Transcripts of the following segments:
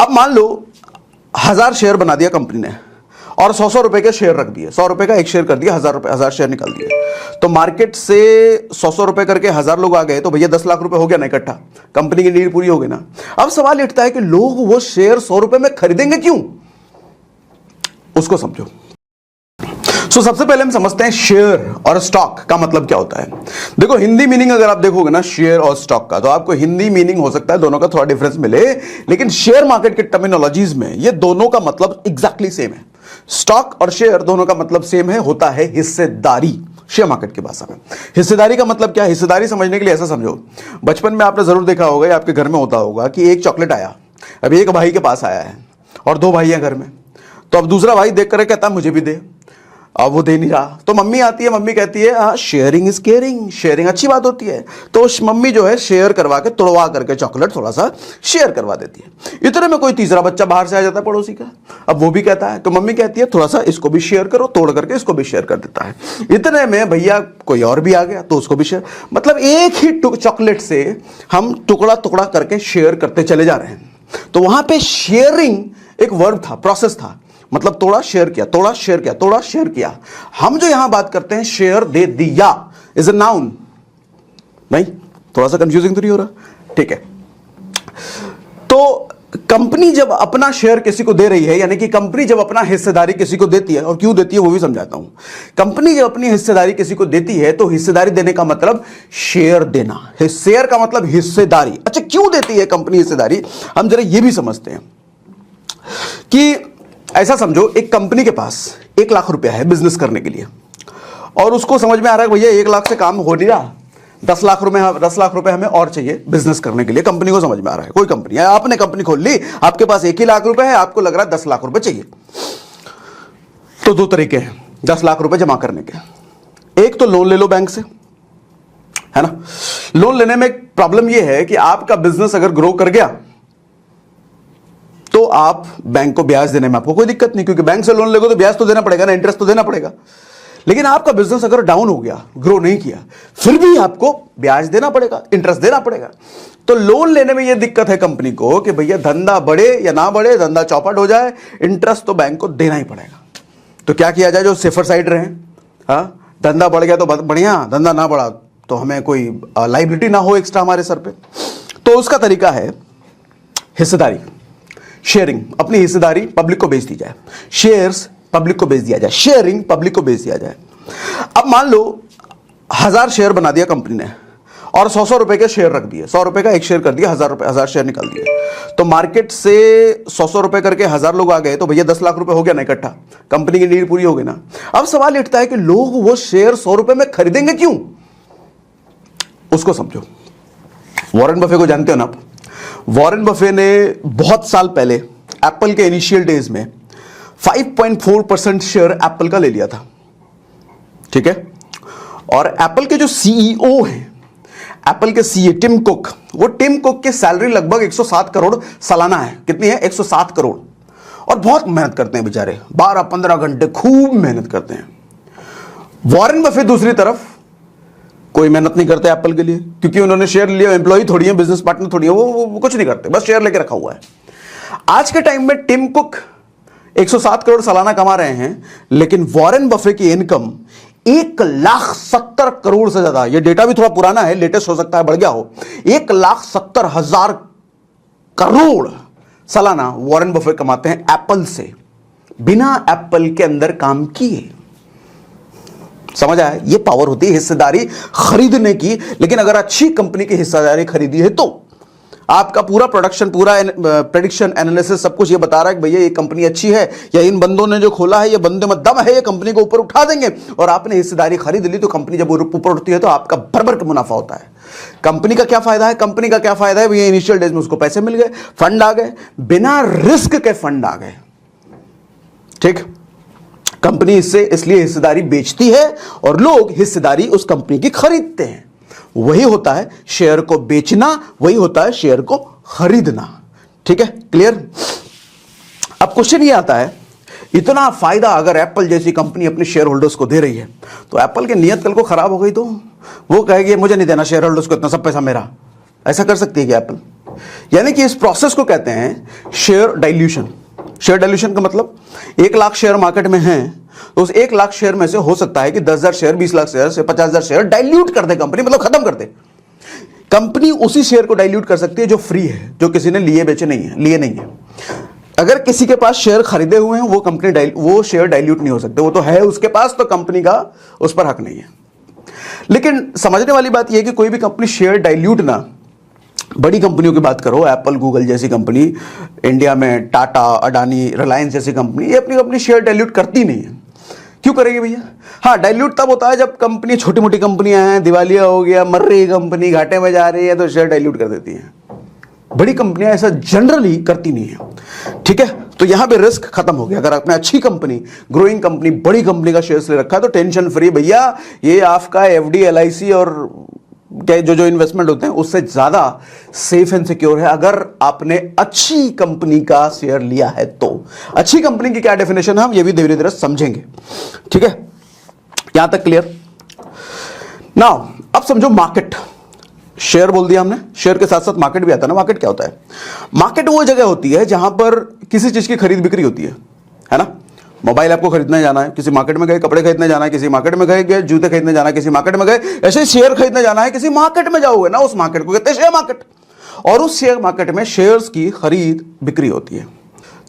अब मान लो 1000 शेयर बना दिया कंपनी ने और 100 रुपए के शेयर रख दिए, 100 रुपए का एक शेयर कर दिया, 1000 शेयर निकाल दिए, तो मार्केट से 100 रुपए करके 1000 लोग आ गए, तो भैया 10 लाख रुपए हो गया ना इकट्ठा, कंपनी की नीड पूरी हो गई ना। अब सवाल उठता है कि लोग वो शेयर 100 रुपए में खरीदेंगे क्यों, उसको समझो। सबसे पहले हम समझते हैं शेयर और स्टॉक का मतलब क्या होता है। देखो हिंदी मीनिंग अगर आप देखोगे ना शेयर और स्टॉक का, तो आपको हिंदी मीनिंग हो सकता है दोनों का थोड़ा डिफरेंस मिले, लेकिन शेयर मार्केट के टर्मिनोलॉजीज में ये दोनों का मतलब एग्जैक्टली सेम है। स्टॉक और शेयर दोनों का मतलब सेम है, होता है हिस्सेदारी। शेयर मार्केट की भाषा में हिस्सेदारी का मतलब क्या है, हिस्सेदारी समझने के लिए ऐसा समझो, बचपन में आपने जरूर देखा होगा, आपके घर में होता होगा कि एक चॉकलेट आया, अभी एक भाई के पास आया है और 2 भाई हैं घर में, तो अब दूसरा भाई देख कर कहता मुझे भी दे, अब वो दे नहीं रहा, तो मम्मी आती है, मम्मी कहती है शेयरिंग इज केयरिंग, शेयरिंग अच्छी बात होती है, तो मम्मी जो है शेयर करवा के तोड़वा करके चॉकलेट थोड़ा सा शेयर करवा देती है। इतने में कोई तीसरा बच्चा बाहर से आ जाता है पड़ोसी का, अब वो भी कहता है, तो मम्मी कहती है थोड़ा सा इसको भी शेयर करो, तोड़ करके इसको भी शेयर कर देता है। इतने में भैया कोई और भी आ गया तो उसको भी शेयर, मतलब एक ही चॉकलेट से हम टुकड़ा टुकड़ा करके शेयर करते चले जा रहे हैं। तो वहां पे शेयरिंग एक वर्ब था, प्रोसेस था, मतलब तोड़ा शेयर किया, तोड़ा शेयर किया, तोड़ा शेयर किया। हम जो यहां बात करते हैं शेयर दे दिया इज अ नाउन, नहीं थोड़ा सा कंफ्यूजिंग तो नहीं हो रहा, ठीक है। तो कंपनी जब अपना शेयर किसी को दे रही है, यानी कि कंपनी जब अपना हिस्सेदारी किसी को देती है, और क्यों देती है वो भी समझाता हूं। कंपनी जब अपनी हिस्सेदारी किसी को देती है तो हिस्सेदारी देने का मतलब शेयर देना, शेयर का मतलब हिस्सेदारी। अच्छा क्यों देती है कंपनी हिस्सेदारी, हम जरा ये भी समझते हैं कि ऐसा समझो एक कंपनी के पास 1 लाख रुपया है बिजनेस करने के लिए, और उसको समझ में आ रहा है भैया 1 लाख से काम हो नहीं रहा, 10 लाख रुपए हमें और चाहिए बिजनेस करने के लिए। कंपनी को समझ में आ रहा है, कोई कंपनी है, आपने कंपनी खोल ली, आपके पास 1 ही लाख रुपए है, आपको लग रहा है 10 लाख रुपए चाहिए। तो 2 तरीके हैं 10 लाख रुपए जमा करने के, एक तो लोन ले लो बैंक से, है ना। लोन लेने में प्रॉब्लम यह है कि आपका बिजनेस अगर ग्रो कर गया तो आप बैंक को ब्याज देने में आपको कोई दिक्कत नहीं, क्योंकि बैंक से लोन लेगा तो ब्याज तो देना पड़ेगा ना, इंटरेस्ट तो देना पड़ेगा। लेकिन आपका बिजनेस अगर डाउन हो गया, ग्रो नहीं किया, फिर भी आपको ब्याज देना पड़ेगा, इंटरेस्ट देना पड़ेगा। तो लोन लेने में यह दिक्कत है कंपनी को कि भैया धंधा बढ़े या ना बढ़े, धंधा चौपट हो जाए, इंटरेस्ट तो बैंक को देना ही पड़ेगा। तो क्या किया जाए जो सेफर साइड रहे, हाँ धंधा बढ़ गया तो बढ़िया, धंधा ना बढ़ा तो हमें कोई लाइबिलिटी ना हो एक्स्ट्रा हमारे सर पे। तो उसका तरीका है हिस्सेदारी, शेयरिंग, अपनी हिस्सेदारी पब्लिक को बेच दी जाए, शेयर्स पब्लिक को बेच दिया जाए, शेयरिंग पब्लिक को बेच दिया जाए। अब मान लो 1000 शेयर बना दिया कंपनी ने और 100 रुपए के शेयर रख दिए, 100 रुपए का एक शेयर कर दिया, 1000 शेयर निकाल दिए, तो मार्केट से 100 रुपए करके 1000 लोग आ गए, तो भैया 10 लाख रुपए हो गया ना इकट्ठा, कंपनी की नीड पूरी हो गई ना। अब सवाल उठता है कि लोग वो शेयर 100 रुपए में खरीदेंगे क्यों, उसको समझो। वॉरेन बफे को जानते हो ना आप, वॉरेन बफे ने बहुत साल पहले एप्पल के इनिशियल डेज में 5.4% शेयर एप्पल का ले लिया था, ठीक है। और एप्पल के जो सीईओ हैं, एप्पल के सीईओ टिम कुक, वो टिम कुक की सैलरी लगभग 107 करोड़ सालाना है। कितनी है? 107 करोड़। और बहुत मेहनत करते हैं बेचारे, 12-15 घंटे खूब मेहनत करते हैं। वॉरेन बफे दूसरी तरफ कोई मेहनत नहीं करते एप्पल के लिए, क्योंकि उन्होंने शेयर लिया, एम्प्लॉय थोड़ी है, बिजनेस पार्टनर थोड़ी है, वो कुछ नहीं करते, बस शेयर लेके रखा हुआ है। आज के टाइम में टिम कुक 107 करोड़ सालाना कमा रहे हैं, लेकिन वॉरेन बफे की इनकम 1,70,000 करोड़ से ज्यादा। यह डेटा भी थोड़ा पुराना है, लेटेस्ट हो सकता है, बढ़ गया हो। 1,70,000 करोड़ सालाना वॉरेन बफे कमाते हैं एप्पल से, बिना एप्पल के अंदर काम किए। समझ आया? ये पावर होती है हिस्सेदारी खरीदने की। लेकिन अगर अच्छी कंपनी की हिस्सेदारी खरीदी है तो आपका पूरा प्रोडक्शन, पूरा प्रेडिक्शन एनालिसिस सब कुछ ये बता रहा है कि भैया ये कंपनी अच्छी है, या इन बंदों ने जो खोला है ये बंदे में दम है, ये कंपनी को ऊपर उठा देंगे। और आपने हिस्सेदारी खरीद ली तो कंपनी जब ऊपर उठती है तो आपका भर का मुनाफा होता है। कंपनी का क्या फायदा है? कंपनी का क्या फायदा है भैया? इनिशियल डेज में उसको पैसे मिल गए, फंड आ गए, बिना रिस्क के फंड आ गए, ठीक। कंपनी इससे इसलिए हिस्सेदारी बेचती है और लोग हिस्सेदारी उस कंपनी की खरीदते हैं। वही होता है शेयर को बेचना, वही होता है शेयर को खरीदना, ठीक है, क्लियर। अब क्वेश्चन ये आता है, इतना फायदा अगर एप्पल जैसी कंपनी अपने शेयर होल्डर्स को दे रही है, तो एप्पल की नियत कल को खराब हो गई तो वो कहेगी मुझे नहीं देना शेयर होल्डर्स को इतना, सब पैसा मेरा। ऐसा कर सकती है क्या एप्पल? यानी कि इस प्रोसेस को कहते हैं शेयर डाइल्यूशन। शेयर डाइल्यूशन का मतलब 1 लाख शेयर मार्केट में हैं तो उस 1 लाख शेयर में से हो सकता है कि 10,000 शेयर, 20 लाख शेयर से 50,000 शेयर डाइल्यूट कर दे कंपनी, मतलब खत्म कर दे। कंपनी उसी शेयर को डाइल्यूट कर सकती है जो फ्री है, जो किसी ने लिए बेचे नहीं है, लिए नहीं है। अगर किसी के पास शेयर खरीदे हुए हैं वो शेयर डाइल्यूट नहीं हो सकते, वो तो है उसके पास, तो कंपनी का उस पर हक नहीं है। लेकिन समझने वाली बात यह है कि कोई भी कंपनी शेयर डाइल्यूट ना, बड़ी कंपनियों की बात करो, एप्पल, गूगल जैसी कंपनी, इंडिया में टाटा, अडानी, रिलायंस जैसी कंपनी, ये अपनी शेयर डाइल्यूट करती नहीं है। क्यों करेगी भैया? हाँ, डाइल्यूट तब होता है जब कंपनी, छोटी मोटी कंपनियां हैं, दिवालिया हो गया, मर रही कंपनी, घाटे में जा रही है, तो शेयर डाइल्यूट कर देती है। बड़ी कंपनियां ऐसा जनरली करती नहीं है। ठीक है, तो यहां पे रिस्क खत्म हो गया। अगर आपने अच्छी कंपनी, ग्रोइंग कंपनी, बड़ी कंपनी का शेयर ले रखा है तो टेंशन फ्री भैया, ये आपका एफडी, एलआईसी और जो इन्वेस्टमेंट होते हैं उससे ज्यादा सेफ एंड सिक्योर है अगर आपने अच्छी कंपनी का शेयर लिया है तो। अच्छी कंपनी की क्या डेफिनेशन है हम ये भी धीरे धीरे समझेंगे। ठीक है, यहां तक क्लियर? नाउ अब समझो मार्केट। शेयर बोल दिया हमने, शेयर के साथ साथ मार्केट भी आता है ना। मार्केट क्या होता है? मार्केट वो जगह होती है जहां पर किसी चीज की खरीद बिक्री होती है ना। मोबाइल आपको खरीदने जाना है, किसी मार्केट में गए, कपड़े खरीदने जाना है, किसी मार्केट में गए, जूते खरीदने जाना है, किसी मार्केट में गए, ऐसे शेयर खरीदने जाना है, किसी मार्केट में जाओगे ना, उस मार्केट को कहते हैं शेयर मार्केट। और उस शेयर मार्केट में शेयर्स की खरीद बिक्री होती है।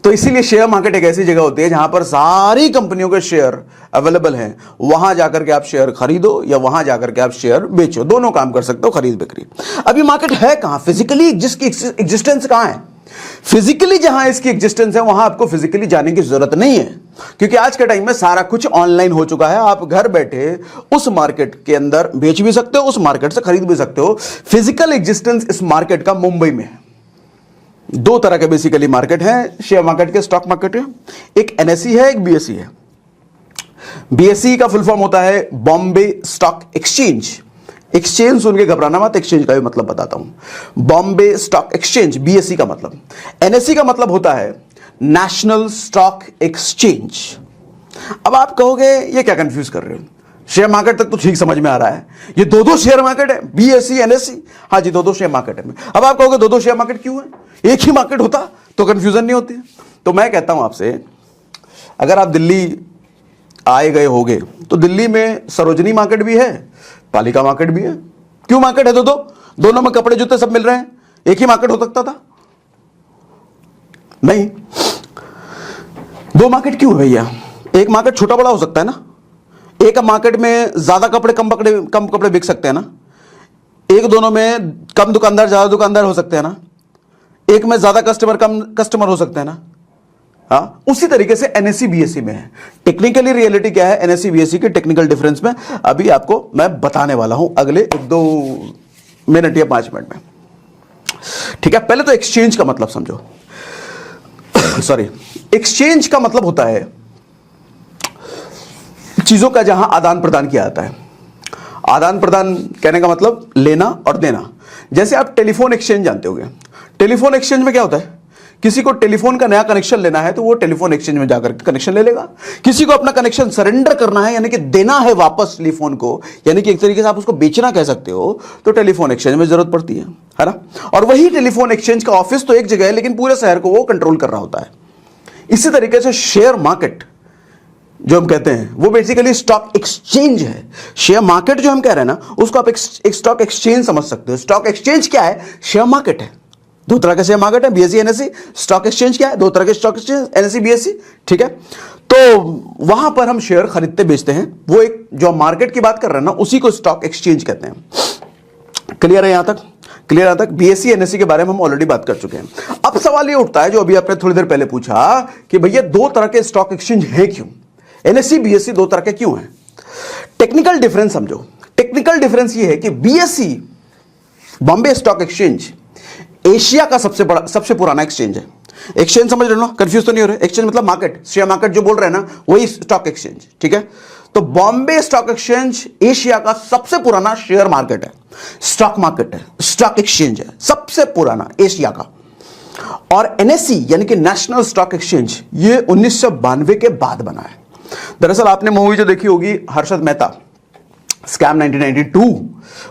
तो इसीलिए शेयर मार्केट एक ऐसी जगह होती है जहां पर सारी कंपनियों के शेयर अवेलेबल हैं। वहां जाकर के आप शेयर खरीदो या वहां जाकर के आप शेयर बेचो, दोनों काम कर सकते हो, खरीद बिक्री। अब ये मार्केट है कहां? फिजिकली जिसकी एग्जिस्टेंस कहां है? फिजिकली जहां इसकी एग्जिस्टेंस है वहां आपको फिजिकली जाने की जरूरत नहीं है, क्योंकि आज के टाइम में सारा कुछ ऑनलाइन हो चुका है। आप घर बैठे उस मार्केट के अंदर बेच भी सकते हो, उस मार्केट से खरीद भी सकते हो। फिजिकल एग्जिस्टेंस इस मार्केट का मुंबई में है। 2 तरह के बेसिकली मार्केट हैं शेयर मार्केट के, स्टॉक मार्केट है। एक एनएसई है, एक बीएसई है। बीएसई का फुल फॉर्म होता है बॉम्बे स्टॉक एक्सचेंज। एक्सचेंज सुन के घबराना मत, एक्सचेंज का भी मतलब बताता हूं। बॉम्बे स्टॉक एक्सचेंज, बीएसई का मतलब। एनएसई का मतलब होता है नेशनल स्टॉक एक्सचेंज। अब आप कहोगे ये क्या कंफ्यूज कर रहे हो? शेयर मार्केट तक तो ठीक समझ में आ रहा है, ये 2 शेयर मार्केट है, बीएसई, एनएसई। हाँ जी, 2 शेयर मार्केट है। अब आप कहोगे 2 शेयर मार्केट क्यों है? एक ही मार्केट होता तो कंफ्यूजन नहीं होती। तो मैं कहता हूं आपसे, अगर आप दिल्ली आए गए होगे तो दिल्ली में सरोजनी मार्केट भी है, पालिका मार्केट भी है। क्यों मार्केट है? दोनों में कपड़े जूते सब मिल रहे हैं। एक ही मार्केट हो सकता था? नहीं, 2 मार्केट क्यों है भैया? एक मार्केट छोटा बड़ा हो सकता है ना। एक मार्केट में ज्यादा कपड़े कम कपड़े बिक सकते हैं ना। एक दोनों में कम दुकानदार ज्यादा दुकानदार हो सकते हैं ना। एक में ज्यादा कस्टमर कम कस्टमर हो सकते हैं ना। हाँ, उसी तरीके से एनएसई बीएसई में है। टेक्निकली रियलिटी क्या है एनएसई बीएसई के टेक्निकल डिफरेंस में, अभी आपको मैं बताने वाला हूं अगले 1-2 मिनट या 5 मिनट में। ठीक है, पहले तो एक्सचेंज का मतलब समझो। सॉरी, एक्सचेंज का मतलब होता है चीजों का जहां आदान प्रदान किया जाता है। आदान प्रदान कहने का मतलब लेना और देना। जैसे आप टेलीफोन एक्सचेंज जानते होंगे। टेलीफोन एक्सचेंज में क्या होता है? किसी को टेलीफोन का नया कनेक्शन लेना है तो वो टेलीफोन एक्सचेंज में जाकर कनेक्शन ले लेगा। किसी को अपना कनेक्शन सरेंडर करना है, यानी कि देना है वापस टेलीफोन को, यानी कि एक तरीके से आप उसको बेचना कह सकते हो, तो टेलीफोन एक्सचेंज में जरूरत पड़ती है ना। और वही टेलीफोन एक्सचेंज का ऑफिस तो एक जगह है, लेकिन पूरे शहर को वो कंट्रोल कर रहा होता है। इसी तरीके से शेयर मार्केट जो हम कहते हैं वो बेसिकली स्टॉक एक्सचेंज है। शेयर मार्केट जो हम कह रहे हैं ना, उसको आप एक स्टॉक एक्सचेंज समझ सकते हो। स्टॉक एक्सचेंज क्या है? शेयर मार्केट है। 2 तरह के शेयर मार्केट है, बीएसई, एनएसई। स्टॉक एक्सचेंज क्या है? 2 तरह के स्टॉक एक्सचेंज, एनएसई, बीएसई। ठीक है, तो वहां पर हम शेयर खरीदते बेचते हैं। वो एक जो मार्केट की बात कर रहे हैं ना, उसी को स्टॉक एक्सचेंज कहते हैं। क्लियर है यहां तक? क्लियर यहां तक? बीएसई, एनएसई के बारे में हम ऑलरेडी बात कर चुके हैं। अब सवाल ये उठता है जो अभी आपने थोड़ी देर पहले पूछा कि भैया 2 तरह के स्टॉक एक्सचेंज है क्यों? एनएसई, बीएसई 2 तरह के क्यों हैं? टेक्निकल डिफरेंस समझो। टेक्निकल डिफरेंस ये है कि BSE, Bombay stock exchange, Asia का सबसे पुराना एक्सचेंज है। एक्सचेंज समझ रहे हो, कंफ्यूज तो नहीं हो रहे? एक्सचेंज मतलब मार्केट, शेयर मार्केट जो बोल रहे हैं ना, वही स्टॉक एक्सचेंज। ठीक है, तो बॉम्बे स्टॉक एक्सचेंज एशिया का सबसे पुराना शेयर मार्केट है, स्टॉक मार्केट है, स्टॉक एक्सचेंज है, सबसे पुराना एशिया का। और एनएसई यानी कि नेशनल स्टॉक एक्सचेंज, ये 1992 के बाद बना है। दरअसल आपने मूवी जो देखी होगी हर्षद मेहता, स्कैम 1992,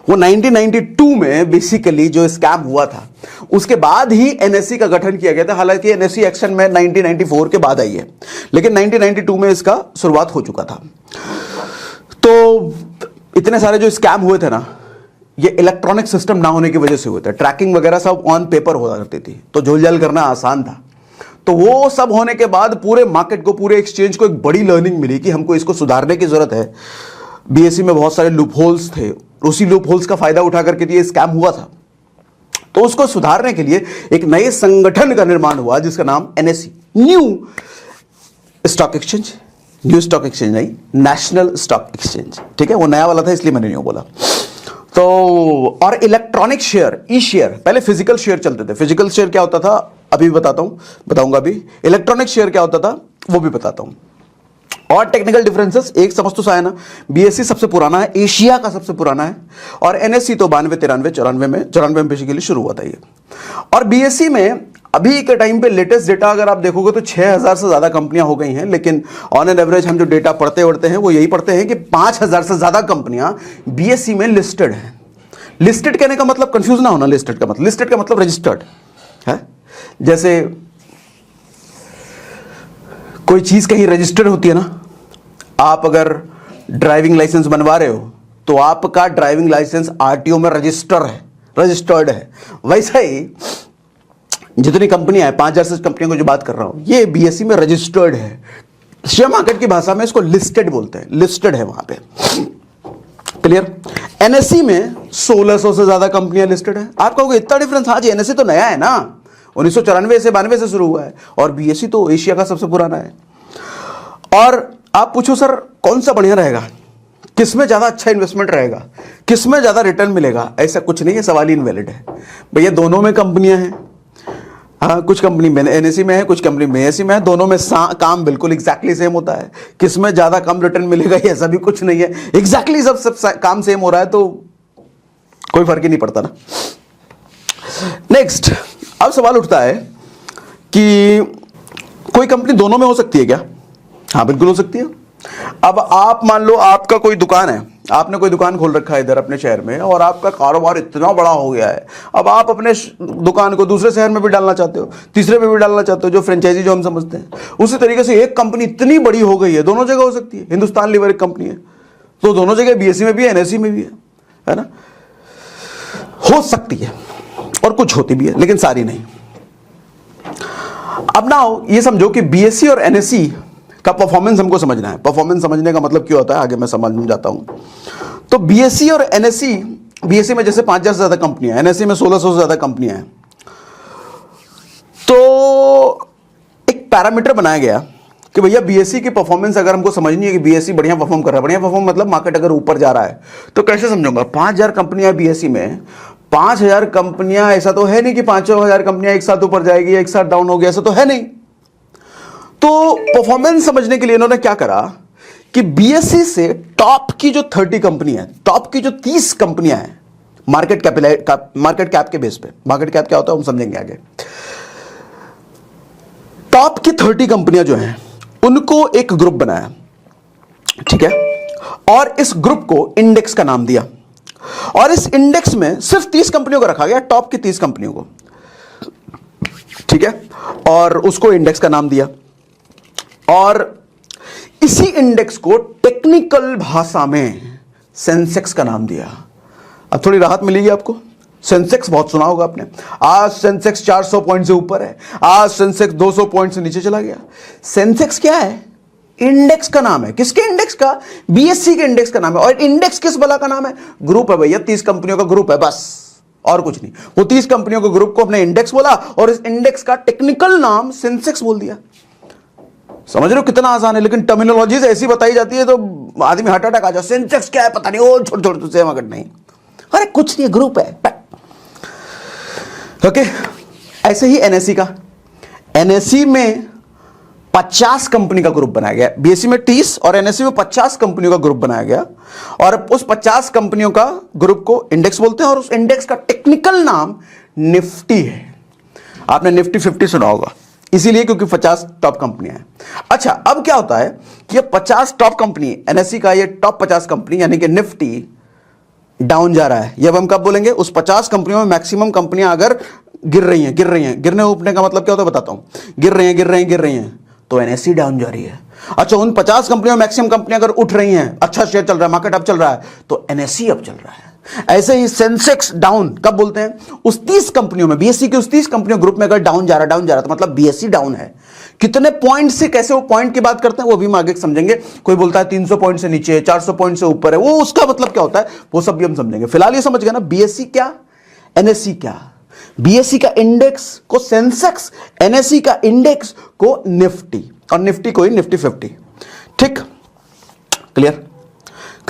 वो 1992 में बेसिकली जो स्कैम हुआ था उसके बाद ही एनएससी का गठन किया गया था। हालांकि एनएससी एक्शन में 1994 के बाद आई है, लेकिन 1992 में इसका शुरुआत हो चुका था। तो इतने सारे जो स्कैम हुए थे ना, ये इलेक्ट्रॉनिक सिस्टम ना होने की वजह से हुए थे। ट्रैकिंग वगैरह सब ऑन पेपर हुआ करती थी, तो झोलझाल करना आसान था। तो वो सब होने के बाद पूरे मार्केट को, पूरे एक्सचेंज को एक बड़ी लर्निंग मिली कि हमको इसको सुधारने की जरूरत है। बीएसई में बहुत सारे लूप होल्स थे, उसी लूप होल्स का फायदा उठा करके ये स्कैम हुआ था। तो उसको सुधारने के लिए एक नए संगठन का निर्माण हुआ जिसका नाम NSE, new stock exchange. New stock exchange नहीं, नेशनल स्टॉक एक्सचेंज। ठीक है, वो नया वाला था इसलिए मैंने न्यू बोला। तो और इलेक्ट्रॉनिक शेयर, ई शेयर, पहले फिजिकल शेयर चलते थे। फिजिकल शेयर क्या होता था अभी बताऊंगा अभी। इलेक्ट्रॉनिक शेयर क्या होता था वो भी बताता हूं। और टेक्निकल डिफरेंसेस एक समझ तो सा है ना, बीएसई सबसे पुराना है, एशिया का सबसे पुराना है, और एनएससी तो 92, 93, 94 में बेसिकली शुरू हुआ था ये। और बीएसई में अभी के टाइम पे लेटेस्ट डेटा अगर आप देखोगे तो 6000 से ज्यादा कंपनियां हो गई हैं, लेकिन ऑन एन एवरेज हम जो डेटा पढ़ते हैं वो यही पढ़ते हैं कि 5000 से ज्यादा कंपनियां बीएसई में लिस्टेड हैं। लिस्टेड कहने का मतलब, कंफ्यूज ना होना, लिस्टेड का मतलब रजिस्टर्ड है। जैसे कोई चीज कहीं रजिस्टर्ड होती है ना, आप अगर ड्राइविंग लाइसेंस बनवा रहे हो तो आपका ड्राइविंग लाइसेंस आरटीओ में रजिस्टर्ड है। वैसा ही जितनी कंपनियां हैं, 5000 से कंपनियों को जो बात कर रहा हूं, ये बीएसई में रजिस्टर्ड है। शेयर मार्केट की भाषा में इसको लिस्टेड बोलते हैं, लिस्टेड है वहां पे। क्लियर? एनएससी में 1600 से ज्यादा कंपनियां लिस्टेड है। आप कहोगे इतना डिफरेंस? हाँ जी, एनएससी तो नया है ना, 1994 से 92 से शुरू हुआ है, और बीएसई तो एशिया का सबसे पुराना है। और आप पूछो सर कौन सा बढ़िया रहेगा, किसमें ज्यादा अच्छा इन्वेस्टमेंट रहेगा, किसमें ज्यादा रिटर्न मिलेगा? ऐसा कुछ नहीं है, सवाल ही इनवैलिड है भैया। दोनों में कंपनियां हैं। हाँ, कुछ कंपनी में एनएससी में है, कुछ कंपनी में एएससी में है। दोनों में काम बिल्कुल एग्जैक्टली सेम होता है। किसमें ज्यादा कम रिटर्न मिलेगा ये ऐसा भी कुछ नहीं है। एग्जैक्टली सब काम सेम हो रहा है तो कोई फर्क ही नहीं पड़ता ना। नेक्स्ट, अब सवाल उठता है कि कोई कंपनी दोनों में हो सकती है क्या? हाँ, बिल्कुल हो सकती है। अब आप मान लो आपका कोई दुकान है, आपने कोई दुकान खोल रखा है इधर अपने शहर में, और आपका कारोबार इतना बड़ा हो गया है, अब आप अपने दुकान को दूसरे शहर में भी डालना चाहते हो, तीसरे में भी डालना चाहते हो, जो फ्रेंचाइजी जो हम समझते हैं। उसी तरीके से एक कंपनी इतनी बड़ी हो गई है, दोनों जगह हो सकती है। हिंदुस्तान लीवर एक कंपनी है, तो दोनों जगह बीएसई में भी है, एनएससी में भी है ना, हो सकती है। और कुछ होती भी है, लेकिन सारी नहीं। अब ना ये समझो कि बीएसई और एनएससी का परफॉर्मेंस हमको समझना है। परफॉर्मेंस समझने का मतलब क्या होता है आगे मैं समझ में जाता हूं। तो बीएसई और एनएससी, बीएसई में जैसे 5000 से ज्यादा कंपनियां हैं, एनएससी में 1600 से ज्यादा कंपनियां हैं। तो एक पैरामीटर बनाया गया कि भैया बीएसई की परफॉर्मेंस अगर हमको समझनी है कि बीएसई बढ़िया परफॉर्म कर रहा है, बढ़िया परफॉर्म मतलब मार्केट अगर ऊपर जा रहा है, तो कैसे समझूंगा? 5000 कंपनियां बीएसई में, 5000 कंपनियां, ऐसा तो है नहीं कि 5000 कंपनियां एक साथ ऊपर जाएगी एक साथ डाउन हो गया, ऐसा तो है नहीं। तो परफॉर्मेंस समझने के लिए इन्होंने क्या करा कि बीएसई से टॉप की जो 30 कंपनी है, टॉप की जो 30 कंपनियां हैं, मार्केट कैप के बेस पे, मार्केट कैप क्या होता है हम समझेंगे आगे। टॉप की 30 कंपनियां जो हैं उनको एक ग्रुप बनाया, ठीक है, और इस ग्रुप को इंडेक्स का नाम दिया। और इस इंडेक्स में सिर्फ 30 कंपनियों को रखा गया, टॉप की 30 कंपनियों को, ठीक है, और उसको इंडेक्स का नाम दिया। और इसी इंडेक्स को टेक्निकल भाषा में सेंसेक्स का नाम दिया। अब थोड़ी राहत मिलेगी आपको। सेंसेक्स बहुत सुना होगा आपने। आज सेंसेक्स 400 पॉइंट से ऊपर है, आज सेंसेक्स 200 पॉइंट से नीचे चला गया। सेंसेक्स क्या है? इंडेक्स का नाम है। किसके इंडेक्स का? बीएसई के इंडेक्स का नाम है। और इंडेक्स किस बला का नाम है? ग्रुप है भैया, 30 कंपनियों का ग्रुप है, बस और कुछ नहीं। वो 30 कंपनियों के ग्रुप को अपने इंडेक्स बोला और इस इंडेक्स का टेक्निकल नाम सेंसेक्स बोल दिया। समझ रहे हो कितना आसान है? लेकिन टर्मिनोलॉजीज ऐसी बताई जाती है तो आदमी हार्ट अटैक आ जाए। सेंसेक्स क्या है पता नहीं, वो छोड़ तुझसे मगट नहीं, अरे कुछ नहीं, ग्रुप है। ओके, ऐसे ही एनएससी का, एनएससी में 50 कंपनी का ग्रुप बनाया गया। बीएसई में 30 और एनएससी में 50 कंपनियों का ग्रुप बनाया गया, और उस 50 कंपनियों का ग्रुप को इंडेक्स बोलते हैं, और उस इंडेक्स का टेक्निकल नाम निफ्टी है। आपने निफ्टी 50 सुना होगा, इसीलिए क्योंकि 50 टॉप कंपनियां हैं। अच्छा, अब क्या होता है कि ये 50 टॉप कंपनी, एनएससी का ये टॉप 50 कंपनी यानी कि निफ्टी डाउन जा रहा है। ये अब हम कब बोलेंगे? उस 50 कंपनियों में मैक्सिमम कंपनियां अगर गिर रही हैं, गिरने उठने का मतलब क्या होता है बताता हूं। गिर रही हैं तो एनएससी डाउन जा रही है। अच्छा, उन 50 कंपनियों में मैक्सिमम कंपनियां अगर उठ रही हैं, अच्छा शेयर चल रहा है, मार्केट अप चल रहा है, तो एनएससी अप चल रहा है। ऐसे ही सेंसेक्स डाउन कब बोलते हैं? उस 30 कंपनियों में, बीएससी के उस 30 कंपनियों ग्रुप में अगर डाउन जा रहा है तो मतलब बीएससी डाउन है। कितने पॉइंट से, कैसे वो पॉइंट की बात करते हैं वो भी हम आगे समझेंगे। कोई बोलता है 300 पॉइंट से नीचे, 400 पॉइंट से ऊपर है, वो उसका मतलब क्या होता है वो सब भी हम समझेंगे। फिलहाल ये समझ गए ना, बीएससी क्या, एनएससी क्या। बीएससी का इंडेक्स को सेंसेक्स, एनएससी का इंडेक्स को निफ्टी, और निफ्टी को ही निफ्टी 50। ठीक, क्लियर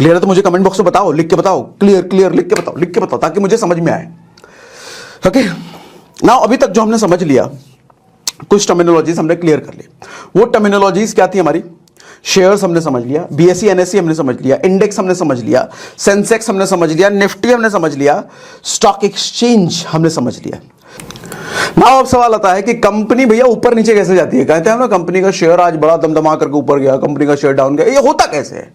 है तो मुझे कमेंट बॉक्स में बताओ, लिख के बताओ, क्लियर लिख के बताओ ताकि मुझे समझ में आए। ओके, नाउ अभी तक जो हमने समझ लिया, कुछ टर्मिनोलॉजीज हमने क्लियर कर ली। वो टर्मिनोलॉजीज क्या थी हमारी? शेयर्स हमने समझ लिया, बीएससी एनएससी हमने समझ लिया, इंडेक्स हमने समझ लिया, सेंसेक्स हमने समझ लिया, निफ्टी हमने समझ लिया, स्टॉक एक्सचेंज हमने समझ लिया। नाउ अब सवाल आता है कि कंपनी भैया ऊपर नीचे कैसे जाती है? कहते हैं ना कंपनी का शेयर आज बड़ा दमदमा करके ऊपर गया, कंपनी का शेयर डाउन गया। ये होता कैसे है?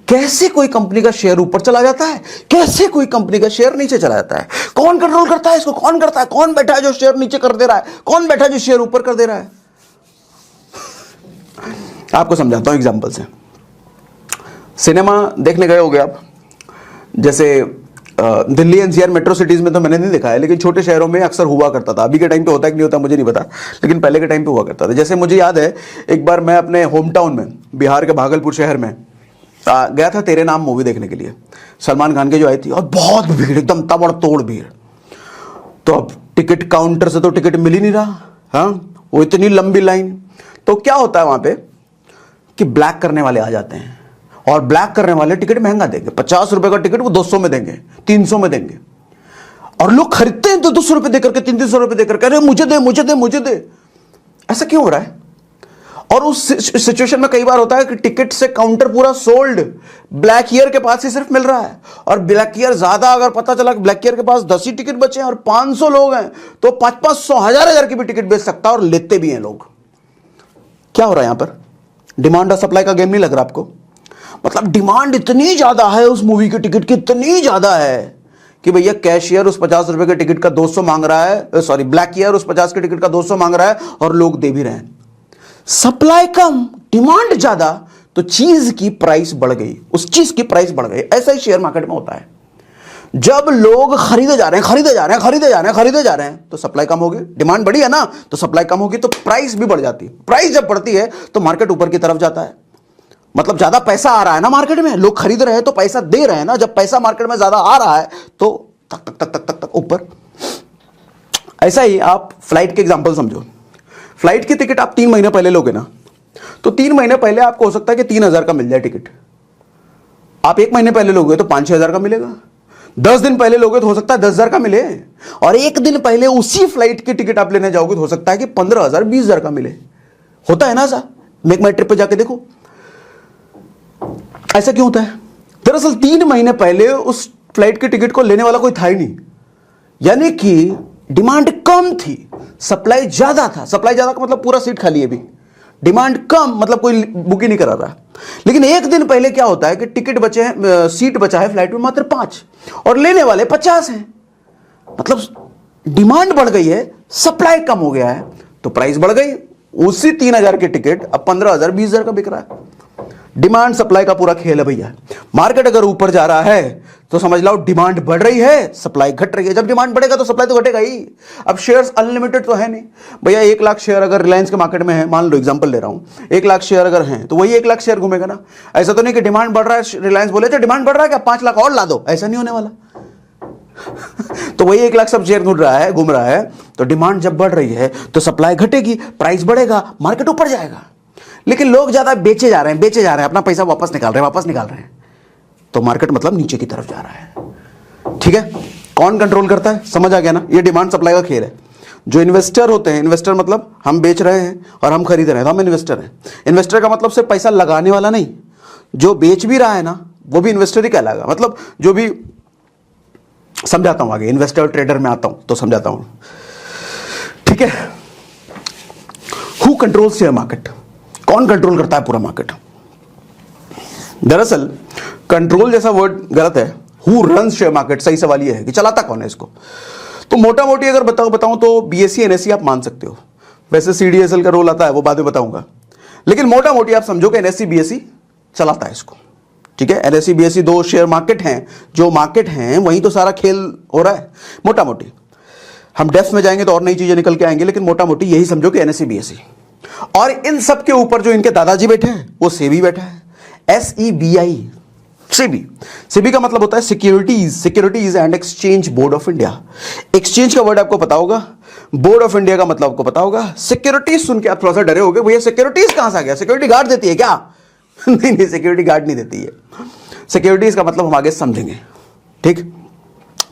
कैसे कोई कंपनी का शेयर ऊपर चला जाता है, कैसे कोई कंपनी का शेयर नीचे चला जाता है? कौन कंट्रोल करता है इसको? कौन करता है? कौन बैठा है जो शेयर नीचे कर दे रहा है? कौन बैठा है जो शेयर ऊपर कर दे रहा है? आपको समझाता हूं एग्जांपल से। सिनेमा देखने गए होगे आप, जैसे दिल्ली एनसीआर मेट्रो सिटीज में तो मैंने नहीं देखा है, लेकिन छोटे शहरों में अक्सर हुआ करता था। अभी के टाइम पे होता है कि नहीं होता मुझे नहीं पता, लेकिन पहले के टाइम पे हुआ करता था। जैसे मुझे याद है, एक बार मैं अपने होम टाउन में, बिहार के भागलपुर शहर में गया था तेरे नाम मूवी देखने के लिए, सलमान खान की जो आई थी, और बहुत भीड़, एकदम ताबड़तोड़ भीड़। तो अब टिकट काउंटर से तो टिकट मिल ही नहीं रहा, हाँ, वो इतनी लंबी लाइन। तो क्या होता है वहां पे कि ब्लैक करने वाले आ जाते हैं, और ब्लैक करने वाले टिकट महंगा देंगे। 50 रुपए का टिकट वो 200 में देंगे, 300 में देंगे, और लोग खरीदते हैं तो 200 रुपए देकर के, 300 रुपए देकर के, अरे मुझे दे। ऐसा क्यों हो रहा है? और उस सिचुएशन में कई बार होता है कि टिकट से काउंटर पूरा सोल्ड, ब्लैक ईयर के पास ही सिर्फ मिल रहा है, और ब्लैक ईयर ज्यादा अगर पता चला कि ब्लैक ईयर के पास 10 ही टिकट बचे हैं और 500 लोग हैं, तो 500 हजार की भी टिकट बेच सकता है, और लेते भी हैं लोग। क्या हो रहा है यहां पर? डिमांड और सप्लाई का गेम नहीं लग रहा आपको? मतलब डिमांड इतनी ज्यादा है उस मूवी के टिकट की, इतनी ज्यादा है कि भैया कैशियर उस 50 रुपए के टिकट का 200 मांग रहा है, सॉरी ब्लैक ईयर उस 50 के टिकट का 200 मांग रहा है, और लोग दे भी रहे हैं। सप्लाई कम, डिमांड ज्यादा, तो चीज की प्राइस बढ़ गई, उस चीज की प्राइस बढ़ गई। ऐसा ही शेयर मार्केट में होता है। जब लोग खरीदे जा रहे हैं तो सप्लाई कम होगी, डिमांड बढ़ी है ना, तो सप्लाई कम होगी, तो प्राइस भी बढ़ जाती है। प्राइस जब बढ़ती है तो मार्केट ऊपर की तरफ जाता है, मतलब ज्यादा पैसा आ रहा है ना मार्केट में, लोग खरीद रहे हैं तो पैसा दे रहे हैं ना, जब पैसा मार्केट में ज्यादा आ रहा है तो तक तक तक तक तक तक ऊपर। ऐसा ही आप फ्लाइट के एग्जांपल समझो। फ्लाइट की टिकट आप 3 महीने पहले लोगे ना, तो 3 महीने पहले आपको हो सकता है कि 3,000 का मिल जाए टिकट। आप 1 महीने पहले लोगे तो 5-6 हजार का मिलेगा। 10 दिन पहले लोगे तो हो सकता है 10,000 का मिले, और 1 दिन पहले उसी फ्लाइट की टिकट आप लेने जाओगे तो हो सकता है कि 15,000 20,000 का मिले। होता है ना ऐसा? मेक माई ट्रिप पे जाके देखो। ऐसा क्यों होता है? दरअसल 3 महीने पहले उस फ्लाइट की टिकट को लेने वाला कोई था ही नहीं, यानी कि डिमांड कम थी, सप्लाई ज्यादा था। सप्लाई ज्यादा का मतलब पूरा सीट खाली है, भी डिमांड कम मतलब कोई बुक ही नहीं करा रहा। लेकिन 1 दिन पहले क्या होता है कि टिकट बचे हैं, सीट बचा है फ्लाइट में मात्र 5, और लेने वाले 50 हैं। मतलब डिमांड बढ़ गई है, सप्लाई कम हो गया है, तो प्राइस बढ़ गई। उसी 3,000 की टिकट अब 15,000 20,000 का बिक रहा है। डिमांड सप्लाई का पूरा खेल है भैया। मार्केट अगर ऊपर जा रहा है तो समझ लो डिमांड बढ़ रही है, सप्लाई घट रही है। जब डिमांड बढ़ेगा तो सप्लाई तो घटेगा ही। अब शेयर्स अनलिमिटेड तो है नहीं भैया। 1 लाख शेयर अगर रिलायंस के मार्केट में है, मान लो एग्जांपल ले रहा हूं, 1 लाख शेयर अगर हैं तो वही 1 लाख शेयर घूमेगा ना। ऐसा तो नहीं कि डिमांड बढ़ रहा है, रिलायंस बोले तो डिमांड बढ़ रहा है क्या 5 लाख और ला दो, ऐसा नहीं होने वाला। तो वही 1 लाख सब शेयर घूम रहा है। तो डिमांड जब बढ़ रही है तो सप्लाई घटेगी, प्राइस बढ़ेगा, मार्केट ऊपर जाएगा। लेकिन लोग ज्यादा बेचे जा रहे हैं, अपना पैसा वापस निकाल रहे हैं, तो मार्केट मतलब नीचे की तरफ जा रहा है। ठीक है, कौन कंट्रोल करता है? समझ आ गया ना? ये डिमांड सप्लाई का खेल है। जो इन्वेस्टर होते हैं, इन्वेस्टर मतलब हम बेच रहे हैं और हम खरीद रहे हैं, तो हम इन्वेस्टर हैं। इन्वेस्टर का मतलब सिर्फ पैसा लगाने वाला नहीं, जो बेच भी रहा है ना वो भी इन्वेस्टर ही कहलाएगा। मतलब जो भी, समझाता हूं आगे, इन्वेस्टर ट्रेडर में आता हूं तो समझाता हूं। ठीक है, कंट्रोल शेयर मार्केट? कौन कंट्रोल करता है पूरा मार्केट? दरअसल कंट्रोल जैसा वर्ड गलत है, हु रन शेयर मार्केट सही सवाल यह है कि चलाता कौन है इसको। तो मोटा मोटी अगर बताऊं तो बीएसई एनएसई आप मान सकते हो, वैसे सीडीएसएल का रोल आता है वो बाद में बताऊंगा, लेकिन मोटा मोटी आप समझो कि एनएसई बीएसई चलाता है इसको, ठीक है। एनएसई बीएसई दो शेयर मार्केट हैं, जो मार्केट हैं वहीं तो सारा खेल हो रहा है मोटा मोटी। हम डेप्थ में जाएंगे तो और नई चीजें निकल के आएंगे, लेकिन मोटा मोटी यही समझो कि एनएसई बीएसई। और इन सब के ऊपर जो इनके दादाजी बैठे हैं वो सेबी बैठा है, SEBI, सेबी। सेबी का मतलब होता है securities and exchange board of India. Exchange का वर्ड आपको पता होगा, बोर्ड ऑफ इंडिया का मतलब आपको पता होगा। सिक्योरिटीज सुन के आप थोड़ा सा डरे होगे, भैया सिक्योरिटीज कहां से आ गया, सिक्योरिटी गार्ड देती है क्या? नहीं, सिक्योरिटी गार्ड नहीं देती है। सिक्योरिटीज का मतलब हम आगे समझेंगे, ठीक।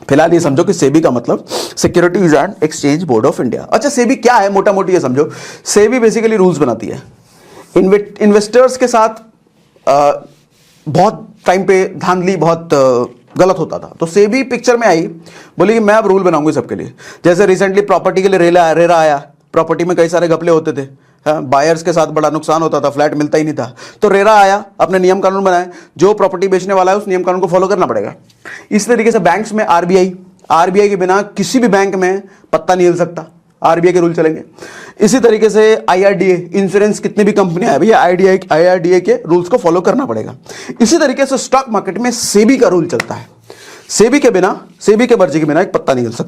फिलहाल ये समझो कि सेबी का मतलब securities and exchange board of India. अच्छा, सेबी क्या है मोटा मोटी ये समझो। सेबी बेसिकली रूल्स बनाती है इन्वेस्टर्स के साथ। बहुत टाइम पे धांधली बहुत गलत होता था, तो सेबी पिक्चर में आई, बोली कि मैं अब रूल बनाऊंगी सबके लिए। जैसे रिसेंटली प्रॉपर्टी के लिए रेरा आया, प्रॉपर्टी में कई सारे घपले होते थे, बायर्स के साथ बड़ा नुकसान होता था, फ्लैट मिलता ही नहीं था, तो रेरा आया, अपने नियम कानून बनाए, जो प्रॉपर्टी बेचने वाला है उस नियम कानून को फॉलो करना पड़ेगा। इस तरीके से बैंक्स में आरबीआई के बिना किसी भी बैंक में पत्ता नहीं हिल सकता, आरबीआई के रूल चलेंगे। इसी तरीके से IRDA, इंश्योरेंस कितनी भी कंपनियां हैं भैया, IRDA के रूल्स को फॉलो करना पड़ेगा। इसी तरीके से स्टॉक मार्केट में सेबी का रूल चलता है, सेबी के मर्जी के बिना एक पत्ता नहीं हिल सकता।